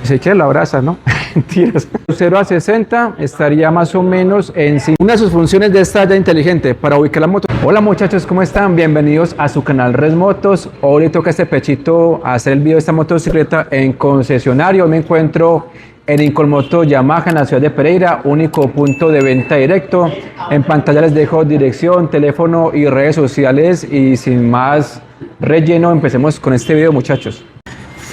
Se quiere la abraza, ¿no? Mentiras. 0 a 60 estaría más o menos en una de sus funciones de esta ya inteligente para ubicar la moto. Hola muchachos, ¿cómo están? Bienvenidos a su canal Res Motos. Hoy le toca a este pechito hacer el video de esta motocicleta en concesionario. Hoy me encuentro en Incolmoto Yamaha en la ciudad de Pereira, único punto de venta directo. En pantalla les dejo dirección, teléfono y redes sociales, y sin más relleno empecemos con este video, muchachos.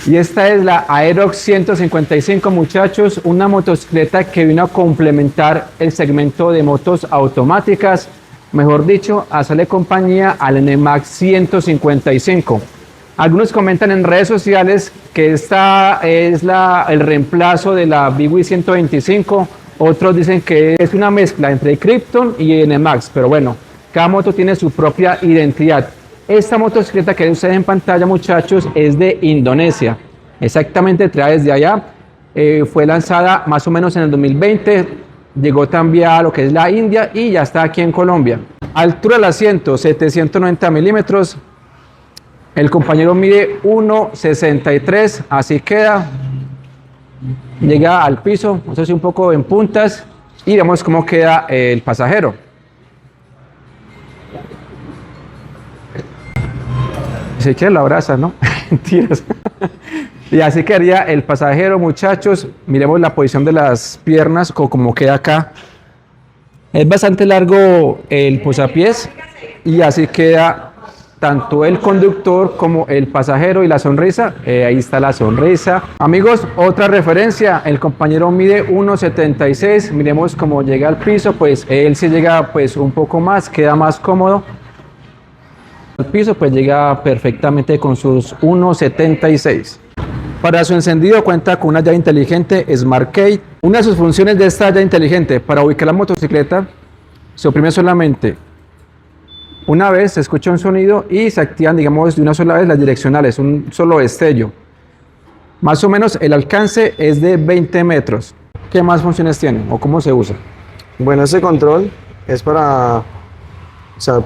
Y esta es la Aerox 155, muchachos, una motocicleta que vino a complementar el segmento de motos automáticas, mejor dicho, a hacerle compañía al NMAX 155. Algunos comentan en redes sociales que esta es el reemplazo de la BWI 125, otros dicen que es una mezcla entre Krypton y NMAX, pero bueno, cada moto tiene su propia identidad. Esta motocicleta que ven ustedes en pantalla, muchachos, es de Indonesia. Exactamente, trae desde allá. Fue lanzada más o menos en el 2020. Llegó también a lo que es la India y ya está aquí en Colombia. Altura del asiento, 790 milímetros. El compañero mide 1,63, así queda. Llega al piso, no sé si un poco en puntas. Y vemos cómo queda el pasajero. Se quiere la abraza, ¿no? Mentiras. Y así quedaría el pasajero, muchachos. Miremos la posición de las piernas, como queda acá. Es bastante largo el posapiés y así queda tanto el conductor como el pasajero. Y la sonrisa, ahí está la sonrisa. Amigos, otra referencia, el compañero mide 1,76. Miremos cómo llega al piso, pues él sí llega pues un poco más, queda más cómodo. El piso pues llega perfectamente con sus 1,76. Para su encendido cuenta con una llave inteligente SmartKey. Una de sus funciones de esta llave inteligente para ubicar la motocicleta, se oprime solamente una vez, se escucha un sonido y se activan, digamos, de una sola vez las direccionales, un solo destello. Más o menos el alcance es de 20 metros. ¿Qué más funciones tiene o cómo se usa? Bueno, ese control es para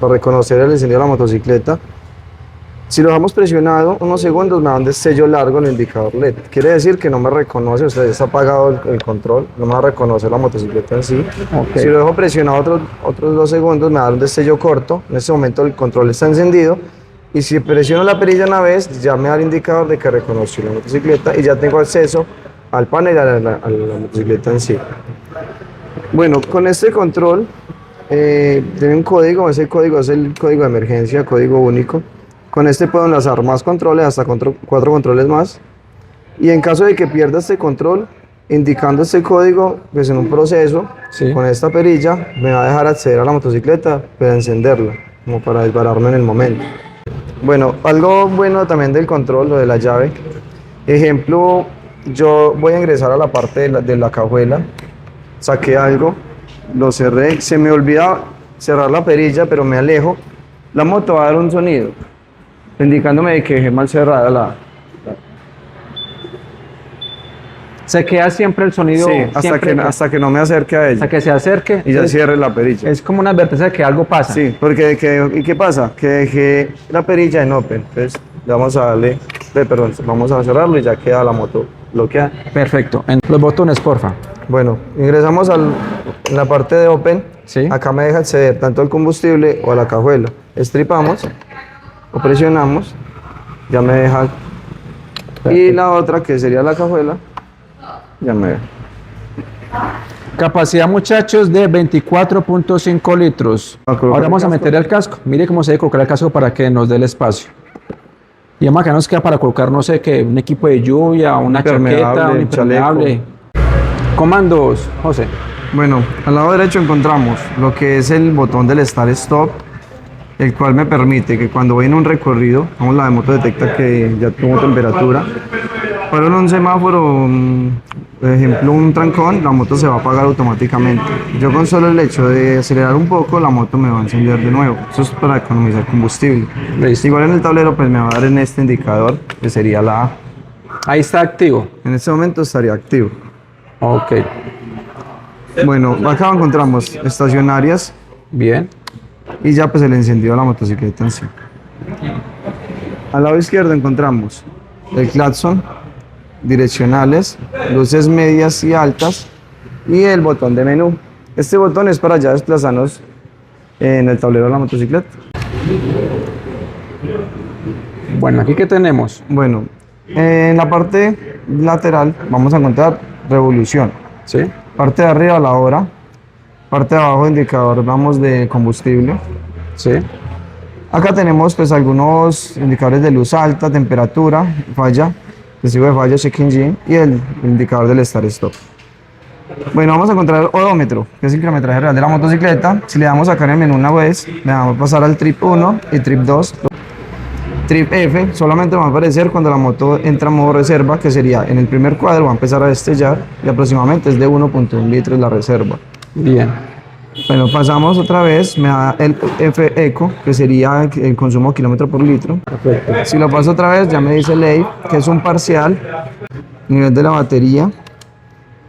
reconocer el encendido de la motocicleta. Si lo dejamos presionado unos segundos, me da un destello largo en el indicador LED. Quiere decir que no me reconoce, o sea, está apagado el control, no me va a reconocer la motocicleta en sí. Okay. Si lo dejo presionado otros 2 segundos, me da un destello corto. En ese momento el control está encendido. Y si presiono la perilla una vez, ya me da el indicador de que reconoció la motocicleta y ya tengo acceso al panel y a la motocicleta en sí. Bueno, con este control tiene un código, ese código es el código de emergencia, código único. Con este puedo enlazar más controles, hasta 4 controles más. Y en caso de que pierda este control, indicando este código, pues en un proceso, sí, con esta perilla, me va a dejar acceder a la motocicleta para encenderla, como para dispararme en el momento. Bueno, algo bueno también del control, lo de la llave. Ejemplo, yo voy a ingresar a la parte de la cajuela, saqué algo, lo cerré, se me olvida cerrar la perilla, pero me alejo, la moto va a dar un sonido indicándome de que dejé mal cerrada Se queda siempre el sonido. Sí, hasta que no me acerque a ella. Hasta que se acerque. Y ya cierre la perilla. Es como una advertencia de que algo pasa. Sí, porque ¿y qué pasa? Que dejé la perilla en open. Entonces vamos a darle, vamos a cerrarlo y ya queda la moto bloqueada. Perfecto. En los botones, porfa. Bueno, ingresamos en la parte de open. Sí. Acá me deja acceder tanto al combustible o a la cajuela. Estripamos o presionamos, ya me deja. Perfecto. Y la otra, que sería la cajuela, ya me deja. Capacidad, muchachos, de 24.5 litros. Ahora vamos a meter el casco. Mire cómo se debe colocar el casco para que nos dé el espacio. Y además acá nos queda para colocar, no sé qué, un equipo de lluvia, una chaqueta, un impermeable. Comandos, José. Bueno, al lado derecho encontramos lo que es el botón del Start Stop, el cual me permite que cuando voy en un recorrido, como la de moto detecta que ya tuvo temperatura, para un semáforo, por ejemplo un trancón, la moto se va a apagar automáticamente. Yo con solo el hecho de acelerar un poco, la moto me va a encender de nuevo. Eso es para economizar combustible. ¿Listo? Igual en el tablero pues me va a dar en este indicador, que sería la A. Ahí está activo. En este momento estaría activo. Ok. Bueno, acá encontramos estacionarias. Bien. Y ya pues el encendido de la motocicleta en sí. Al lado izquierdo encontramos el claxon, direccionales, luces medias y altas y el botón de menú. Este botón es para ya desplazarnos en el tablero de la motocicleta. Bueno, aquí ¿qué tenemos? Bueno, en la parte lateral vamos a encontrar revolución. ¿Sí? Parte de arriba la hora, parte de abajo indicador vamos de combustible. ¿Sí? Acá tenemos pues algunos indicadores de luz alta, temperatura, falla, recibo de falla, check engine y el indicador del start stop. Bueno, vamos a encontrar el odómetro, que es el kilometraje real de la motocicleta. Si le damos acá en el menú una vez, le damos pasar al trip 1 y trip 2. Trip F solamente va a aparecer cuando la moto entra en modo reserva, que sería en el primer cuadro, va a empezar a destellar y aproximadamente es de 1.1 litros la reserva. Bien. Bueno, pasamos otra vez, me da el F Eco, que sería el consumo kilómetro por litro. Perfecto. Si lo paso otra vez, ya me dice Ley, que es un parcial, nivel de la batería.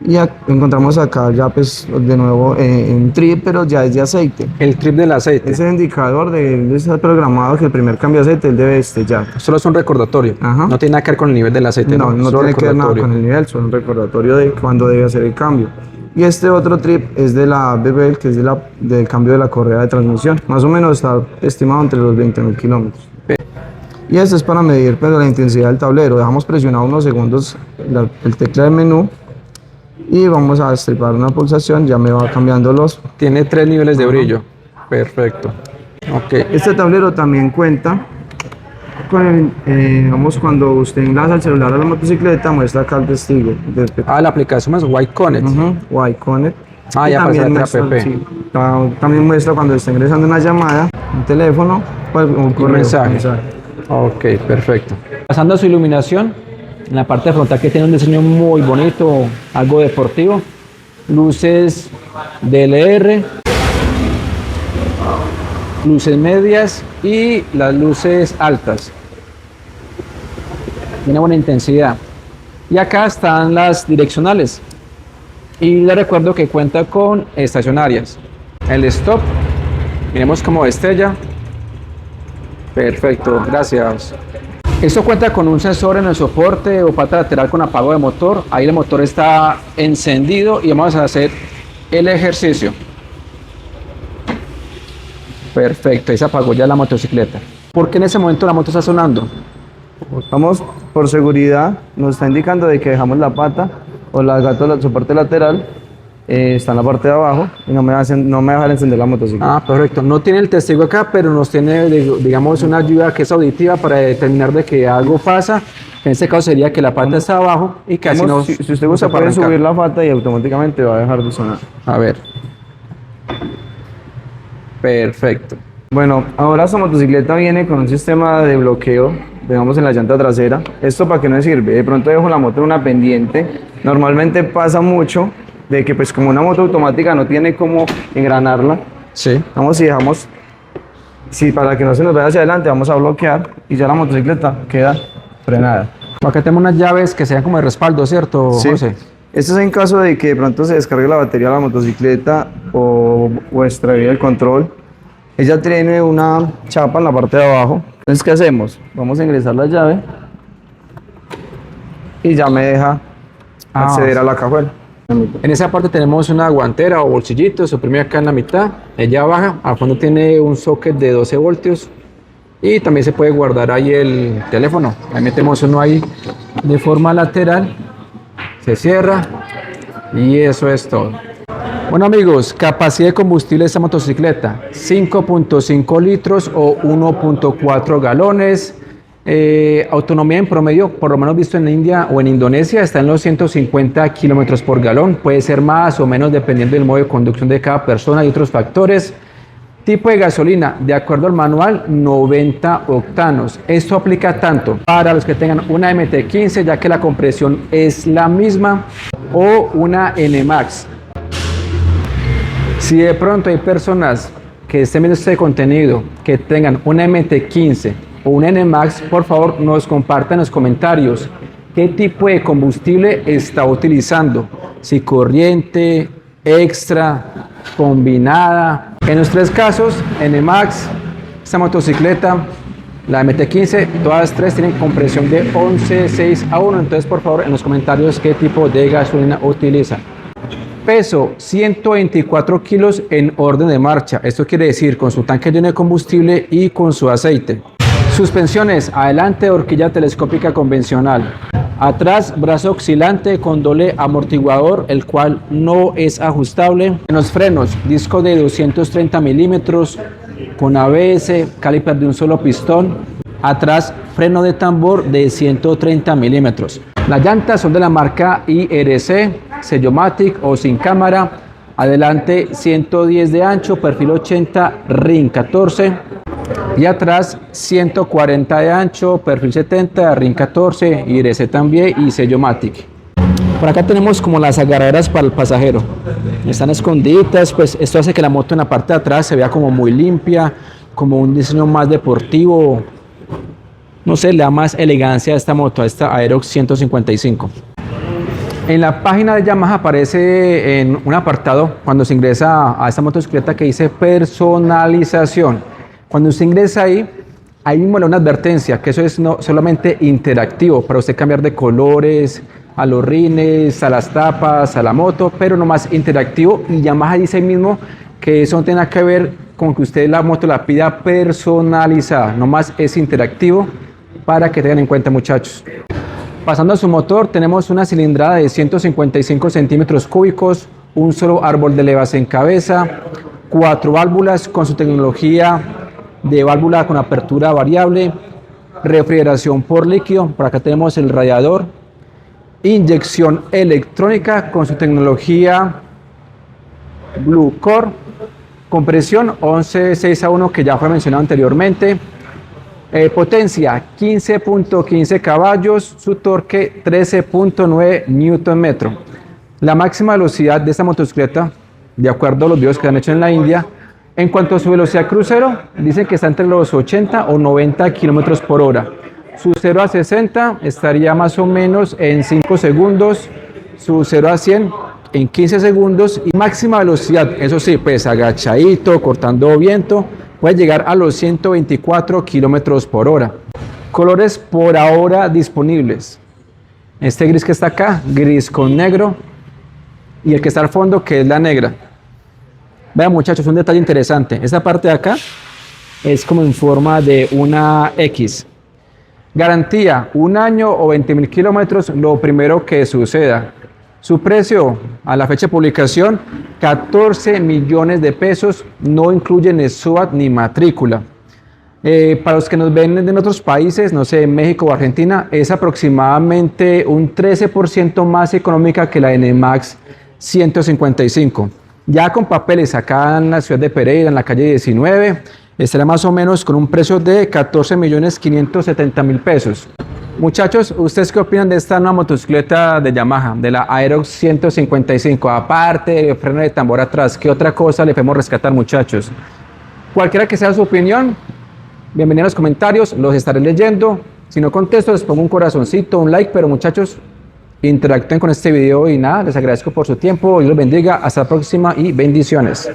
Y encontramos acá ya pues de nuevo un trip, pero ya es de aceite. El trip del aceite. Ese indicador está programado que el primer cambio de aceite él debe destellar. Solo es un recordatorio. Ajá. No tiene nada que ver con el nivel del aceite. No, no Solo tiene que ver nada recordatorio. con el nivel, solo un recordatorio de cuándo debe hacer el cambio. Y este otro trip es de la BBL, que es del cambio de la correa de transmisión. Más o menos está estimado entre los 20.000 kilómetros. Y este es para medir pues, la intensidad del tablero. Dejamos presionado unos segundos el tecla de menú y vamos a destripar una pulsación, ya me va cambiando los. Tiene 3 niveles de brillo. Perfecto. Ok. Este tablero también cuenta con digamos, cuando usted enlaza el celular a la motocicleta, muestra acá el testigo. Ah, la aplicación es White Connect. Y Connect. Ah, Y ya pasé también la muestra, app. sí, también muestra cuando está ingresando una llamada, un teléfono, pues, un correo, mensaje. Ok, perfecto. Pasando a su iluminación, en la parte frontal que tiene un diseño muy bonito, algo deportivo. Luces DLR, luces medias y las luces altas. Tiene buena intensidad. Y acá están las direccionales. Y les recuerdo que cuenta con estacionarias. El stop, miremos cómo destella. Perfecto, gracias. Esto cuenta con un sensor en el soporte o pata lateral con apago de motor. Ahí el motor está encendido y vamos a hacer el ejercicio. Perfecto, ahí se apagó ya la motocicleta. ¿Por qué en ese momento la moto está sonando? Vamos, por seguridad, nos está indicando de que dejamos la pata o la gato del soporte lateral, está en la parte de abajo y no me deja encender la motocicleta. Ah, perfecto. No tiene el testigo acá, pero nos tiene, digamos, una ayuda que es auditiva para determinar de que algo pasa. En este caso sería que la pata está abajo y casi no. Si usted gusta, puede subir la pata y automáticamente va a dejar de sonar. A ver. Perfecto. Bueno, ahora esta motocicleta viene con un sistema de bloqueo, digamos, en la llanta trasera. ¿Esto para qué nos sirve? De pronto dejo la moto en una pendiente. Normalmente pasa mucho de que pues como una moto automática no tiene cómo engranarla. Sí. Vamos y dejamos, para que no se nos vaya hacia adelante, vamos a bloquear y ya la motocicleta queda frenada. Acá tenemos unas llaves que sean como de respaldo, ¿cierto, Sí. José? Esto es en caso de que de pronto se descargue la batería de la motocicleta o extravíe el control. Ella tiene una chapa en la parte de abajo. Entonces, ¿qué hacemos? Vamos a ingresar la llave y ya me deja acceder a la cajuela. En esa parte tenemos una guantera o bolsillito, se oprime acá en la mitad, ella baja, al fondo tiene un socket de 12 voltios y también se puede guardar ahí el teléfono. Ahí metemos uno ahí de forma lateral, se cierra y eso es todo. Bueno amigos, capacidad de combustible de esta motocicleta, 5.5 litros o 1.4 galones. Autonomía en promedio, por lo menos visto en India o en Indonesia, está en los 150 kilómetros por galón. Puede ser más o menos dependiendo del modo de conducción de cada persona y otros factores. Tipo de gasolina, de acuerdo al manual, 90 octanos. Esto aplica tanto para los que tengan una MT-15, ya que la compresión es la misma, o una NMAX. Si de pronto hay personas que estén viendo este contenido, que tengan una MT-15 o un NMAX, por favor nos compartan en los comentarios qué tipo de combustible está utilizando, si corriente, extra, combinada. En los tres casos, NMAX, esta motocicleta la MT-15, todas tres tienen compresión de 11.6 a 1. Entonces, por favor, en los comentarios qué tipo de gasolina utiliza. Peso 124 kilos en orden de marcha. Esto quiere decir con su tanque lleno de combustible y con su aceite. Suspensiones: adelante horquilla telescópica convencional, atrás brazo oscilante con doble amortiguador, el cual no es ajustable. En los frenos, disco de 230 milímetros con ABS, caliper de un solo pistón. Atrás, freno de tambor de 130 milímetros. Las llantas son de la marca IRC, Sellomatic o sin cámara. Adelante 110 de ancho, perfil 80, RIN 14. Y atrás 140 de ancho, perfil 70, RIN 14, IRC también y Sellomatic. Por acá tenemos como las agarraderas para el pasajero. Están escondidas, pues esto hace que la moto en la parte de atrás se vea como muy limpia, como un diseño más deportivo. No sé, le da más elegancia a esta moto, a esta Aerox 155. En la página de Yamaha aparece en un apartado cuando se ingresa a esta motocicleta que dice personalización. Cuando usted ingresa ahí mismo le da una advertencia que eso es no solamente interactivo para usted cambiar de colores a los rines, a las tapas, a la moto, pero no más interactivo. Y Yamaha dice ahí mismo que eso no tiene nada que ver con que usted la moto la pida personalizada, no más es interactivo, para que tengan en cuenta, muchachos. Pasando a su motor, tenemos una cilindrada de 155 centímetros cúbicos, un solo árbol de levas en cabeza, 4 válvulas con su tecnología de válvula con apertura variable, refrigeración por líquido, por acá tenemos el radiador, inyección electrónica con su tecnología Blue Core, compresión 11.6 a 1 que ya fue mencionado anteriormente. Potencia 15.15 caballos, su torque 13.9 Nm. La máxima velocidad de esta motocicleta, de acuerdo a los videos que han hecho en la India, en cuanto a su velocidad crucero, dicen que está entre los 80 o 90 km por hora. Su 0 a 60 estaría más o menos en 5 segundos, su 0 a 100 en 15 segundos y máxima velocidad, eso sí, pues agachadito, cortando viento, puede llegar a los 124 km por hora. Colores por ahora disponibles: este gris que está acá, gris con negro, y el que está al fondo, que es la negra. Vean, muchachos, un detalle interesante, esta parte de acá es como en forma de una X. Garantía 1 año o 20.000 kilómetros, lo primero que suceda. Su precio a la fecha de publicación, 14 millones de pesos, no incluyen SOAT ni matrícula. Para los que nos ven en otros países, no sé, México o Argentina, es aproximadamente un 13% más económica que la NMAX 155. Ya con papeles acá en la ciudad de Pereira, en la calle 19, estará más o menos con un precio de 14.570.000 pesos. Muchachos, ¿ustedes qué opinan de esta nueva motocicleta de Yamaha, de la Aerox 155? Aparte del freno de tambor atrás, ¿qué otra cosa le podemos rescatar, muchachos? Cualquiera que sea su opinión, bienvenidos a los comentarios, los estaré leyendo. Si no contesto, les pongo un corazoncito, un like, pero muchachos, interactúen con este video y nada, les agradezco por su tiempo, Dios los bendiga, hasta la próxima y bendiciones.